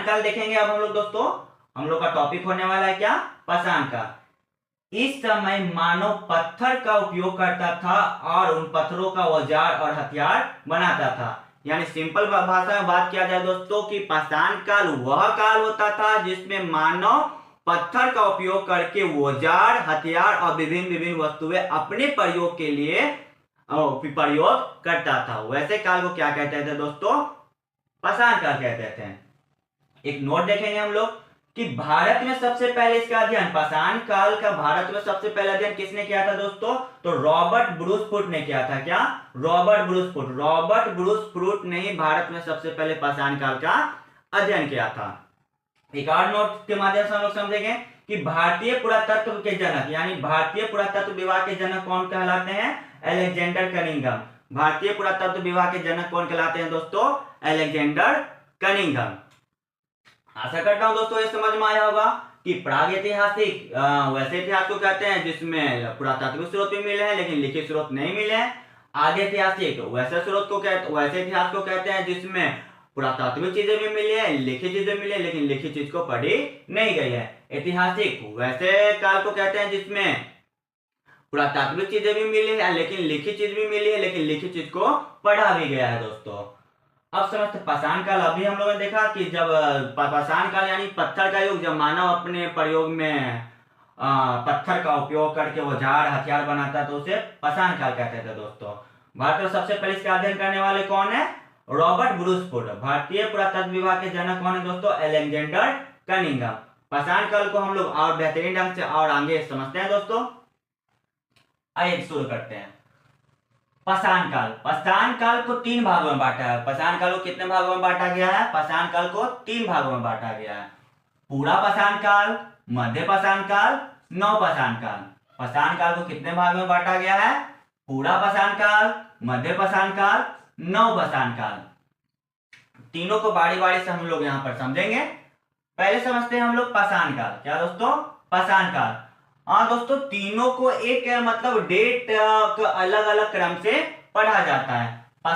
काल देखेंगे अब हम लोग दोस्तों। हम लोग का टॉपिक होने वाला है क्या? पाषाण काल। इस समय मानव पत्थर का उपयोग करता था और उन पत्थरों का औजार और हथियार बनाता था। यानी सिंपल भाषा में बात किया जाए दोस्तों कि पाषाण काल वह काल होता था जिसमें मानव पत्थर का उपयोग करके औजार, हथियार और विभिन्न विभिन्न वस्तुएं अपने प्रयोग के लिए प्रयोग करता था। वैसे काल को क्या कहते थे दोस्तों? पाषाण काल कहते थे। एक नोट देखेंगे हम लोग कि भारत में सबसे पहले इसका अध्ययन, पाषाण काल का भारत में सबसे पहले अध्ययन किसने किया था दोस्तों? तो रॉबर्ट ब्रूस ने किया था। क्या? रॉबर्ट ब्रूस फुट ने ही भारत में सबसे पहले पाषाण काल का अध्ययन किया था। एक और नोट के माध्यम से हम लोग समझेंगे कि भारतीय पुरातत्व के जनक, यानी भारतीय पुरातत्व विभाग के जनक कौन कहलाते हैं? Alexander Cunningham. भारतीय पुरातत्व विभाग के जनक कौन कहलाते हैं दोस्तों? Alexander Cunningham. आशा करता हूं दोस्तों ये समझ में आया होगा कि प्रागैतिहासिक वैसे इतिहास को कहते हैं जिसमें पुरातात्विक स्रोत भी मिले हैं लेकिन लिखित स्रोत नहीं मिले हैं। आदि ऐतिहासिक वैसे इतिहास को कहते हैं जिसमें पुरातात्विक चीजें भी मिली है, लिखित चीजें मिली है लेकिन लिखित चीज को पढ़ी नहीं गई है। ऐतिहासिक वैसे काल को कहते हैं जिसमें पुरातात्विक चीजें भी मिली है लेकिन लिखित चीज भी मिली है लेकिन लिखित चीज को पढ़ा भी गया है दोस्तों। अब समझते पाषाण काल। अभी हम लोगों ने देखा कि जब पाषाण काल यानी पत्थर का युग, जब मानव अपने प्रयोग में पत्थर का उपयोग करके औजार, हथियार बनाता तो उसे पाषाण काल कहते थे दोस्तों। भारत में सबसे पहले इसका अध्ययन करने वाले कौन है? Robert Bruce foot. भारतीय पुरातत्व विभाग के जनक कौन है दोस्तों? Alexander Cunningham. पाषाण काल को हम लोग और बेहतरीन ढंग से और आगे समझते हैं दोस्तों। आइए शुरू करते हैं। पाषाण काल को 3 भागों में बांटा है। पाषाण काल को कितने भागों में बांटा गया है? पाषाण काल को 3 भागों में बांटा गया है। पूरा पाषाण काल, मध्य पाषाण काल, नव पाषाण काल। पाषाण काल को कितने भागों में बांटा गया है? पूरा पाषाण काल, मध्य पाषाण काल, नव पाषाण काल। तीनों को बारी बारी से हम लोग यहाँ पर समझेंगे। पहले समझते हैं हम लोग पाषाण काल। क्या दोस्तों? पाषाण काल। हाँ दोस्तों, तीनों को एक मतलब डेट अलग अलग क्रम से पढ़ा जाता है।